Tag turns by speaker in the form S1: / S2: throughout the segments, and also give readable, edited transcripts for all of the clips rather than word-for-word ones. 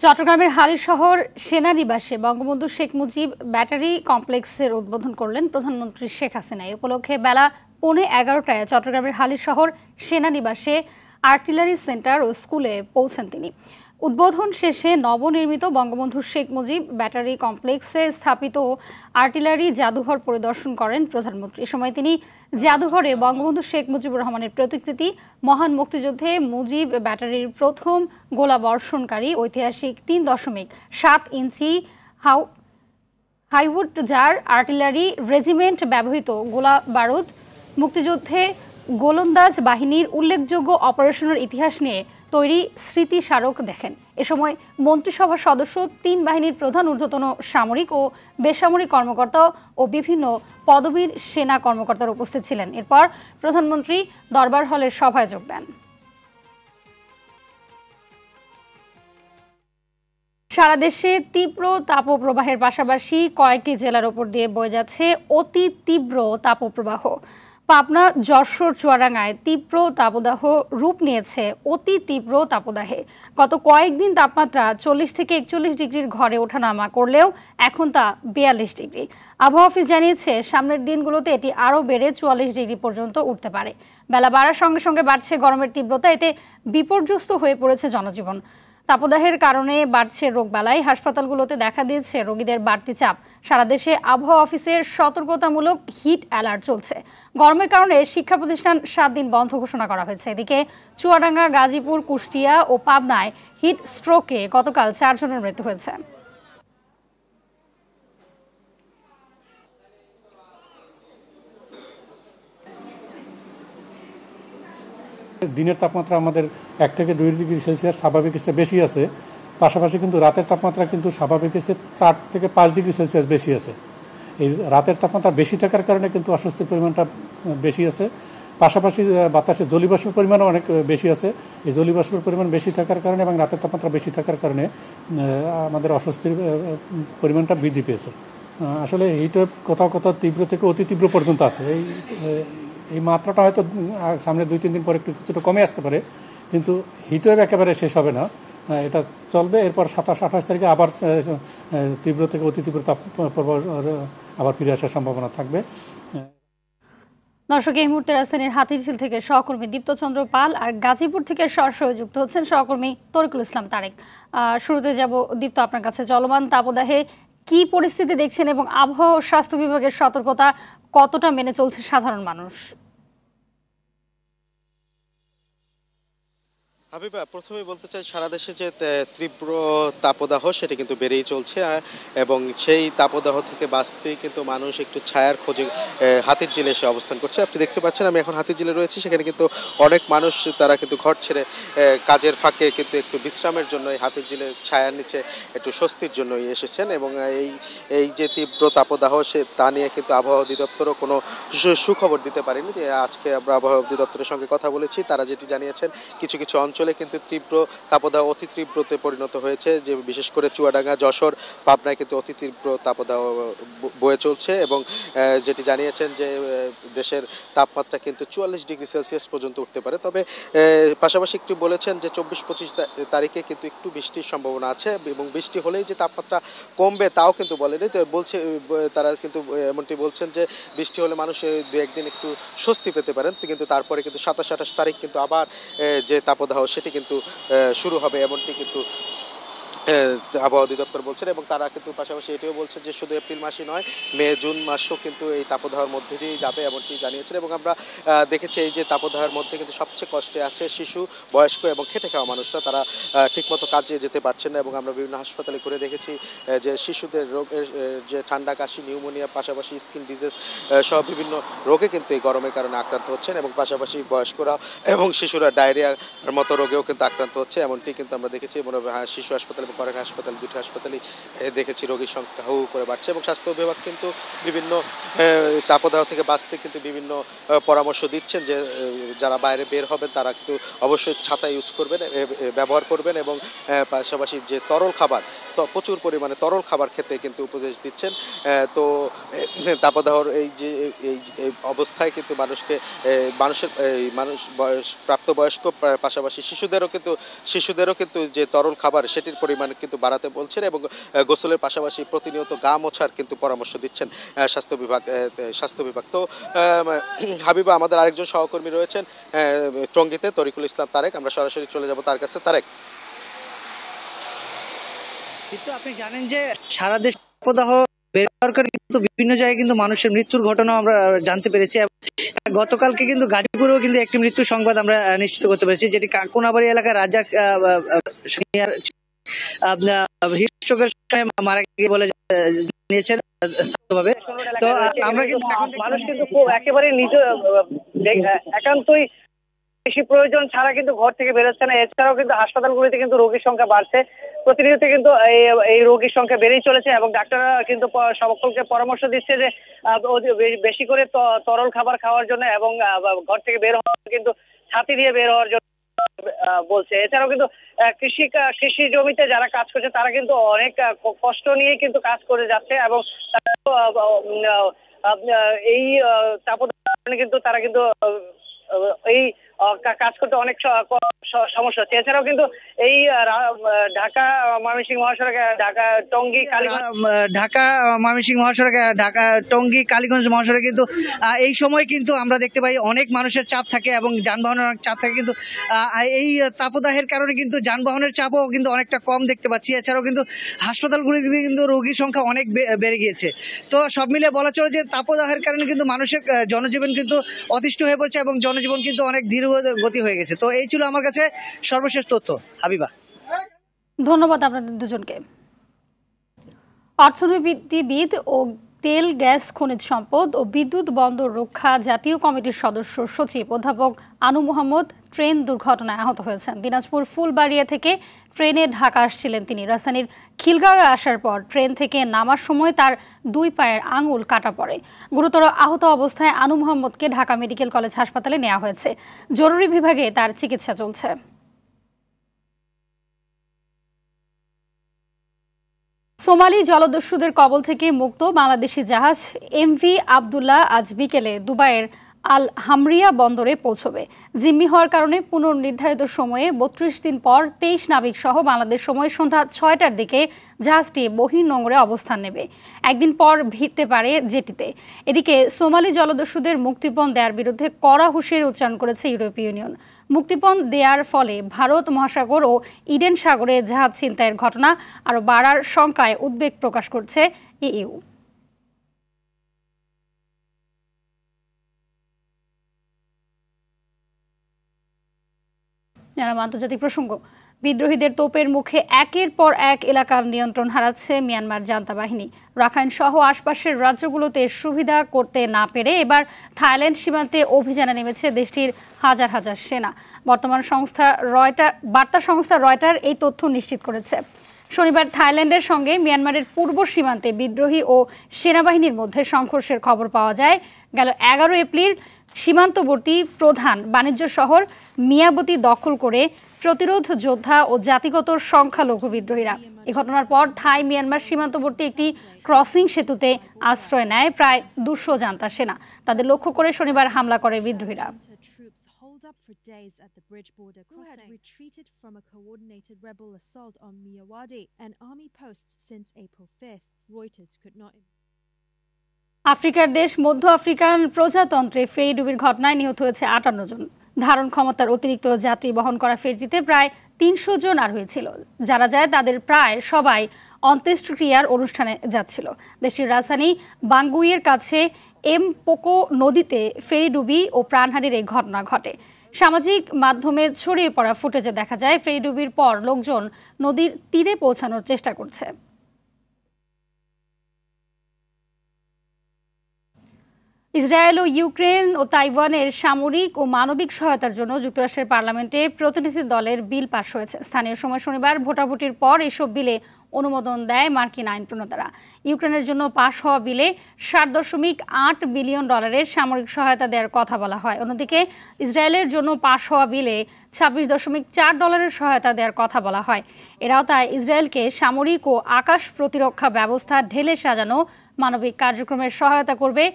S1: চট্টগ্রামের হালিশহর সেনানিবাসে বঙ্গবন্ধু শেখ মুজিব ব্যাটারি কমপ্লেক্সের উদ্বোধন করলেন প্রধানমন্ত্রী শেখ হাসিনা। এই উপলক্ষে বেলা 11:15টায় চট্টগ্রামের হালিশহর সেনানিবাসে আর্টিলারি সেন্টার ও স্কুলে পৌঁছেন তিনি। উদ্বোধন শেষে নবনির্মিত বঙ্গবন্ধু শেখ মুজিব ব্যাটারি কমপ্লেক্সে স্থাপিত আর্টিলারি জাদুঘর পরিদর্শন করেন প্রধানমন্ত্রী। এ সময় তিনি জাদুঘরে বঙ্গবন্ধু শেখ মুজিবুর রহমানের প্রতিকৃতি, মহান মুক্তিযুদ্ধে মুজিব ব্যাটারির প্রথম গোলা বর্ষণকারী ঐতিহাসিক 3.7 ইঞ্চি হাইউড জার আর্টিলারি রেজিমেন্ট ব্যবহৃত গোলা বারুদ, মুক্তিযুদ্ধে গোলন্দাজ বাহিনীর উল্লেখযোগ্য অপারেশনের ইতিহাস নিয়ে তৈরি স্মৃতি স্মারক দেখেন। এ সময় মন্ত্রিসভার সদস্য, 3 বাহিনীর প্রধান, ঊর্ধ্বতন সামরিক ও বেসামরিক কর্মকর্তা ও বিভিন্ন পদবীর সেনা কর্মকর্তারা উপস্থিত ছিলেন। এরপর প্রধানমন্ত্রী দরবার হলের সভায় যোগ দেন। সারা দেশে তীব্র তাপপ্রবাহের পাশাপাশি কয়েকটি জেলার ওপর দিয়ে বয়ে যাচ্ছে অতি তীব্র তাপপ্রবাহ। পাবনা, যশোর, চুয়াডাঙ্গায় তীব্র তাপদাহ রূপ নিয়েছে অতি তীব্র তাপদাহে। গত কয়েকদিন তাপমাত্রা 40 থেকে 41 ডিগ্রির ঘরে ওঠানামা করলেও এখন তা 42 ডিগ্রি। আবহাওয়া অফিস জানিয়েছে সামনের দিনগুলোতে এটি আরও বেড়ে 44 ডিগ্রি পর্যন্ত উঠতে পারে। বেলা বাড়ার সঙ্গে সঙ্গে বাড়ছে গরমের তীব্রতা, এতে বিপর্যস্ত হয়ে পড়েছে জনজীবন। তাপদাহের কারণে বাড়ছে রোগবালাই, হাসপাতালগুলোতে দেখা দিয়েছে রোগীদের বাড়তি চাপ। সারা দেশে আবহাওয়া অফিসের সতর্কতামূলক হিট অ্যালার্ট চলছে। গরমের কারণে শিক্ষা প্রতিষ্ঠান 7 দিন বন্ধ ঘোষণা করা হয়েছে। এদিকে চুয়াডাঙ্গা, গাজীপুর, কুষ্টিয়া ও পাবনায় হিট স্ট্রোকে গতকাল 4 জনের মৃত্যু হয়েছে।
S2: দিনের তাপমাত্রা আমাদের 1 থেকে 2 ডিগ্রি সেলসিয়াস স্বাভাবিক চেয়ে বেশি আছে। পাশাপাশি কিন্তু রাতের তাপমাত্রা কিন্তু স্বাভাবিক চেয়ে 4 থেকে 5 ডিগ্রি সেলসিয়াস বেশি আছে। এই রাতের তাপমাত্রা বেশি থাকার কারণে কিন্তু অস্বস্তির পরিমাণটা বেশি আছে। পাশাপাশি বাতাসে জলীয়বাষ্পের পরিমাণও অনেক বেশি আছে। এই জলীয়বাষ্পের পরিমাণ বেশি থাকার কারণে এবং রাতের তাপমাত্রা বেশি থাকার কারণে আমাদের অস্বস্তির পরিমাণটা বৃদ্ধি পেয়েছে। আসলে হিটওয়েভ কোথাও কোথাও তীব্র থেকে অতি তীব্র পর্যন্ত আছে। এই মাত্রাটা হয়তো সামনে 2-3 দিন পরে একটু কিছুটা কমে আসতে পারে, কিন্তু হিটওয়েভ একেবারে শেষ হবে না, এটা চলবে। এরপর 27-28 তারিখে আবার তীব্র থেকে অতি তীব্র তাপপ্রবাহ আবার ফিরে আসার সম্ভাবনা থাকবে।
S1: দর্শক, এই মুহূর্তে রাজধানীর হাতিঝিল থেকে সহকর্মী দীপ্তচন্দ্র পাল আর গাজীপুর থেকে সরাসরি যুক্ত হচ্ছেন সহকর্মী তরিকুল ইসলাম তারেক। শুরুতে যাব দীপ্ত, আপনার কাছে। চলমান তাপদাহে কি পরিস্থিতি দেখছেন এবং আবহাওয়া ও স্বাস্থ্য বিভাগের সতর্কতা কতটা মেনে চলছে সাধারণ মানুষ?
S3: হাবিবা, প্রথমেই বলতে চাই সারা দেশে যে তীব্র তাপদাহ সেটি কিন্তু বেড়েই চলছে এবং সেই তাপদাহ থেকে বাঁচতেই কিন্তু মানুষ একটু ছায়ার খোঁজে হাতিরঝিলে এসে অবস্থান করছে। আপনি দেখতে পাচ্ছেন আমি এখন হাতিরঝিলে রয়েছি, সেখানে কিন্তু অনেক মানুষ তারা কিন্তু ঘর ছেড়ে কাজের ফাঁকে কিন্তু একটু বিশ্রামের জন্য এই হাতিরঝিলে ছায়ার নিচে একটু স্বস্তির জন্যই এসেছেন। এবং এই যে তীব্র তাপদাহ তা নিয়ে কিন্তু আবহাওয়া অধিদপ্তরও কোনো সুখবর দিতে পারেনি। আজকে আমরা আবহাওয়া অধিদপ্তরের সঙ্গে কথা বলেছি, তারা যেটি জানিয়েছেন কিছু কিছু অঞ্চলে কিন্তু তীব্র তাপদাহ অতি তীব্রতে পরিণত হয়েছে, যে বিশেষ করে চুয়াডাঙ্গা, যশোর, পাবনায় কিন্তু অতি তীব্র তাপদাহ বয়ে চলছে। এবং যেটি জানিয়েছেন যে দেশের তাপমাত্রা কিন্তু 44 ডিগ্রি সেলসিয়াস পর্যন্ত উঠতে পারে। তবে পাশাপাশি একটু বলেছেন যে 24-25 তারিখে কিন্তু একটু বৃষ্টির সম্ভাবনা আছে এবং বৃষ্টি হলেই যে তাপমাত্রা কমবে তাও কিন্তু বলেনি। তো তারা কিন্তু এমনটি বলছেন যে বৃষ্টি হলে মানুষ 2-1 দিন একটু স্বস্তি পেতে পারেন, কিন্তু তারপরে কিন্তু 27-28 তারিখ কিন্তু আবার যে তাপদাহ সেটি কিন্তু শুরু হবে, এমনটি কিন্তু আবহাওয়া অধিদপ্তর বলছেন। এবং তারা কিন্তু পাশাপাশি এটিও বলছেন যে শুধু এপ্রিল মাসই নয়, মে, জুন মাসও কিন্তু এই তাপদাহের মধ্যে দিয়েই যাবে, এমনটি জানিয়েছেন। এবং আমরা দেখেছি এই যে তাপদাহের মধ্যে কিন্তু সবচেয়ে কষ্টে আছে শিশু, বয়স্ক এবং খেটে খাওয়া মানুষরা। তারা ঠিকমতো কাজে যেতে পারছেন না এবং আমরা বিভিন্ন হাসপাতালে ঘুরে দেখেছি যে শিশুদের রোগের যে ঠান্ডা, কাশি, নিউমোনিয়া, পাশাপাশি স্কিন ডিজিজ সব বিভিন্ন রোগে কিন্তু এই গরমের কারণে আক্রান্ত হচ্ছেন। এবং পাশাপাশি বয়স্করা এবং শিশুরা ডায়রিয়ার মতো রোগেও কিন্তু আক্রান্ত হচ্ছে, এমনটি কিন্তু আমরা দেখেছি। মনে হয় শিশু হাসপাতাল এবং করেন হাসপাতাল, দুটি হাসপাতালেই দেখেছি রোগীর সংখ্যা হু করে বাড়ছে। এবং স্বাস্থ্য বিভাগ কিন্তু বিভিন্ন তাপদাহ থেকে বাঁচতে কিন্তু বিভিন্ন পরামর্শ দিচ্ছেন যে যারা বাইরে বের হবেন তারা কিন্তু অবশ্যই ছাতা ইউজ করবেন, ব্যবহার করবেন এবং পাশাপাশি যে তরল খাবার, প্রচুর পরিমাণে তরল খাবার খেতে কিন্তু উপদেশ দিচ্ছেন। তো তাপদাহর এই যে এই অবস্থায় কিন্তু মানুষ প্রাপ্তবয়স্ক পাশাপাশি শিশুদেরও কিন্তু যে তরল খাবার সেটির পরিমাণ পরিমাণ কিন্তু বাড়াতে বলছেন এবং গোসলের পাশাপাশি প্রতিনিয়ত গা মোছার কিন্তু পরামর্শ দিচ্ছেন স্বাস্থ্য বিভাগ। তো হাবিবা, আমাদের আরেকজন সহকর্মী রয়েছেন টঙ্গীতে, তরিকুল ইসলাম তারেক, আমরা সরাসরি চলে যাব তার কাছে। তারেক,
S4: কিন্তু আপনি জানেন যে সারা দেশে তাপদাহ বেড়ে যাওয়ার কারণে কিন্তু বিভিন্ন জায়গায় কিন্তু মানুষের মৃত্যুর ঘটনা আমরা জানতে পেরেছি। গতকালকে কিন্তু গাজীপুরেও কিন্তু একটি মৃত্যুর সংবাদ আমরা নিশ্চিত করতে পেরেছি, যেটি কোনাবাড়ি এলাকার রাজা মারা গিয়ে বলে জানিয়েছেন স্থানীয়ভাবে। তো আমরা কিন্তু মানুষ কিন্তু একেবারে নিজ একান্তই বেশি প্রয়োজন ছাড়া কিন্তু ঘর থেকে বেরোচ্ছে না। এছাড়াও কিন্তু হাসপাতালগুলিতে কিন্তু রোগীর সংখ্যা বাড়ছে, প্রতিনিয়ত কিন্তু এই রোগীর সংখ্যা বেড়েই চলেছে এবং ডাক্তাররা কিন্তু সকলকে পরামর্শ দিচ্ছে যে বেশি করে তরল খাবার খাওয়ার জন্য এবং ঘর থেকে বের হওয়ার কিন্তু ছাতি দিয়ে বের হওয়ার জন্য বলছে। এছাড়াও কিন্তু কৃষি জমিতে যারা কাজ করছে তারা কিন্তু অনেক কষ্ট নিয়ে কিন্তু কাজ করে যাচ্ছে এবং এই তাপদাহে কিন্তু তারা কিন্তু এই কাজ করতে অনেক সমস্যা হচ্ছে। এছাড়াও কিন্তু এই ঢাকা ময়মনসিংহ মহাসড়কে ঢাকা ময়মনসিংহ মহাসড়কে ঢাকা টঙ্গী কালীগঞ্জ মহাসড়কে কিন্তু এই সময় কিন্তু আমরা দেখতে পাই অনেক মানুষের চাপ থাকে এবং যানবাহনের অনেক চাপ থাকে, কিন্তু এই তাপদাহের কারণে কিন্তু যানবাহনের চাপও কিন্তু অনেকটা কম দেখতে পাচ্ছি। এছাড়াও কিন্তু হাসপাতালগুলিতে কিন্তু রোগীর সংখ্যা অনেক বেড়ে গিয়েছে। তো সব মিলে বলা চলে যে তাপদাহের কারণে কিন্তু মানুষের জনজীবন কিন্তু অতিষ্ঠ হয়ে পড়ছে এবং জনজীবন কিন্তু অনেক ধীর গতি হয়ে গেছে। তো এই ছিল আমার কাছে সর্বশেষ তথ্য। হাবিবা,
S1: ধন্যবাদ আপনাদের দুজনকে। অর্থনীতিবিদ ও তেল, গ্যাস, খনিজ সম্পদ ও বিদ্যুৎ বন্দর রক্ষা জাতীয় কমিটির সদস্য সচিব অধ্যাপক আনু মোহাম্মদ ট্রেন দুর্ঘটনায় আহত হয়েছেন। দিনাজপুর ফুলবাড়িয়া থেকে ট্রেনে ঢাকা আসছিলেন তিনি। রাজধানীর খিলগাঁওয়ে আসার পর ট্রেন থেকে নামার সময় তার 2 পায়ের আঙুল কাটা পড়ে। গুরুতর আহত অবস্থায় আনু মোহাম্মদকে ঢাকা মেডিকেল কলেজ হাসপাতালে নেওয়া হয়েছে। জরুরি বিভাগে তার চিকিৎসা চলছে। সোমালি জলদস্যুদের কবল থেকে মুক্ত বাংলাদেশি জাহাজ এমভি আবদুল্লাহ আজ বিকেলে দুবাইয়ের আল হামরিয়া বন্দরে পৌঁছবে। জিম্মি হওয়ার কারণে পুনর্নির্ধারিত সময়ে 32 দিন পর 23 নাবিক সহ বাংলাদেশ সময় সন্ধ্যা 6টার দিকে জাহাজটি বহির্নোঙরে অবস্থান নেবে। একদিন পর ভিড়তে পারে জেটিতে। এদিকে সোমালি জলদস্যুদের মুক্তিপণ দেওয়ার বিরুদ্ধে কড়া হুঁশিয়ারি উচ্চারণ করেছে ইউরোপীয় ইউনিয়ন। মুক্তিপণ দেওয়ার ফলে ভারত মহাসাগর ও ইডেন সাগরে জাহাজ ছিনতাইয়ের ঘটনা আরও বাড়ার শঙ্কায় উদ্বেগ প্রকাশ করছে ইইউ। জানাবো আন্তর্জাতিক প্রসঙ্গ। বিদ্রোহীদের তোপের মুখে একের পর এক এলাকার নিয়ন্ত্রণ হারাচ্ছে মিয়ানমার জান্তা বাহিনী। রাখাইন সহ আশপাশের রাজ্যগুলোতে সুবিধা করতে না পেরে এবার থাইল্যান্ড সীমান্তে অভিযানে নেমেছে দেশটির হাজার হাজার সেনা। বর্তমান বার্তা সংস্থা রয়টার এই তথ্য নিশ্চিত করেছে। শনিবার থাইল্যান্ডের সঙ্গে মিয়ানমারের পূর্ব সীমান্তে বিদ্রোহী ও সেনাবাহিনীর মধ্যে সংঘর্ষের খবর পাওয়া যায়। গেল 11 এপ্রিল সীমান্তবর্তী প্রধান বাণিজ্য শহর মিয়াবতী দখল করে প্রতিরোধ যোদ্ধা ও জাতিগত সংখ্যালঘু বিদ্রোহীরা। এ ঘটনার পর থাই মিয়ানমার সীমান্তবর্তী একটি ক্রসিং সেতুতে আশ্রয় নেয় প্রায় 200 জান্তা সেনা। তাদের লক্ষ্য করে শনিবার হামলা করে বিদ্রোহীরা।
S5: Up for days at the bridge border crossing, who had retreated from a coordinated rebel assault on Miyawadi and army posts since April 5th. Reuters could not.
S1: আফ্রিকার দেশ মধ্য আফ্রিকান প্রজাতন্ত্রে ফেরিডুবির ঘটনায় নিহত হয়েছে 58 জন। ধারণ ক্ষমতার অতিরিক্ত যাত্রী বহন করা ফেরিটিতে প্রায় 300 জন আর হয়েছিল। যারা যায় তাদের প্রায় সবাই অন্ত্যেষ্টিক্রিয়ার অনুষ্ঠানে যাচ্ছিল। দেশটির রাজধানী বাঙ্গুইয়ের কাছে এমপোকো নদীতে ফেরিডুবি ও প্রাণহানির এই ঘটনা ঘটে। সামাজিক মাধ্যমে ছড়িয়ে পড়া ফুটেজে দেখা যায় ফেরিডুবির পর লোকজন নদীর তীরে পৌঁছানোর চেষ্টা করছে। ইসরায়েল ও ইউক্রেন ও তাইওয়ানের সামরিক ও মানবিক সহায়তার জন্য যুক্তরাষ্ট্রের পার্লামেন্টে প্রতিনিধি দলের বিল পাস হয়েছে। স্থানীয় সময় শনিবার ভোটাভুটির পর এসব বিলে অনুমোদন দেয় মার্কিন আইন প্রণেতারা। ইউক্রেনের জন্য পাশ হওয়া বিলে $7.8 বিলিয়ন সামরিক সহায়তা দেওয়ার কথা বলা হয়। অন্যদিকে ইসরায়েলের জন্য পাশ হওয়া বিলে $26.4 সহায়তা দেওয়ার কথা বলা হয়। এরাও তাই ইসরায়েলকে সামরিক ও আকাশ প্রতিরক্ষা ব্যবস্থা ঢেলে সাজানো মানবিক কার্যক্রমের সহায়তা করবে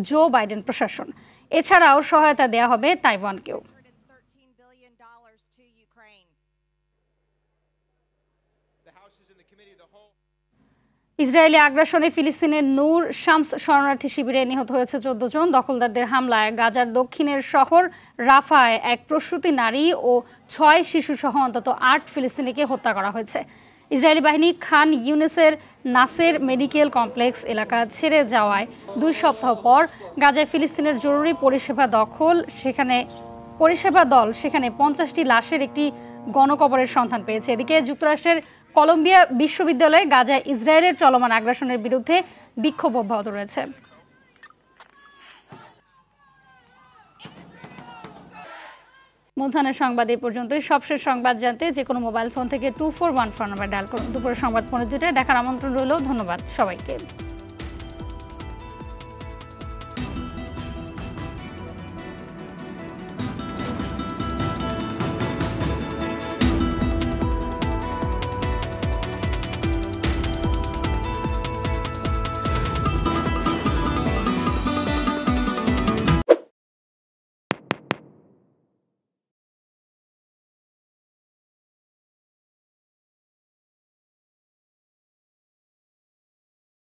S1: জো বাইডেন প্রশাসন। এছাড়াও সহায়তা দেওয়া হবে তাইওয়ানকেও। ইসরায়েলি আগ্রাসনে ফিলিস্তিনের নূর শামস শরণার্থী শিবিরে নিহত হয়েছে 14 জন। দখলদারদের হামলায় গাজার দক্ষিণের শহর রাফায় এক প্রসূতি নারী ও 6 শিশুসহ অন্তত 8 ফিলিস্তিনিকে হত্যা করা হয়েছে। ইসরায়েলি বাহিনী খান ইউনিসের নাসের মেডিকেল কমপ্লেক্স এলাকা ছেড়ে যাওয়ায় 2 সপ্তাহ পর গাজায় ফিলিস্তিনের জরুরি পরিষেবা দল সেখানে 50টি লাশের একটি গণকবরের সন্ধান পেয়েছে। এদিকে যুক্তরাষ্ট্রের কলম্বিয়া বিশ্ববিদ্যালয়ে গাজায় ইসরায়েলের চলমান আগ্রাসনের বিরুদ্ধে বিক্ষোভ অব্যাহত রয়েছে। মধ্যাহ্নের সংবাদ এই পর্যন্তই। সবশেষ সংবাদ জানতে যে কোনো মোবাইল ফোন থেকে 2414 নাম্বার ডায়াল করুন। দুপুরের সংবাদ 15টায় দেখার আমন্ত্রণ রইল। ধন্যবাদ সবাইকে।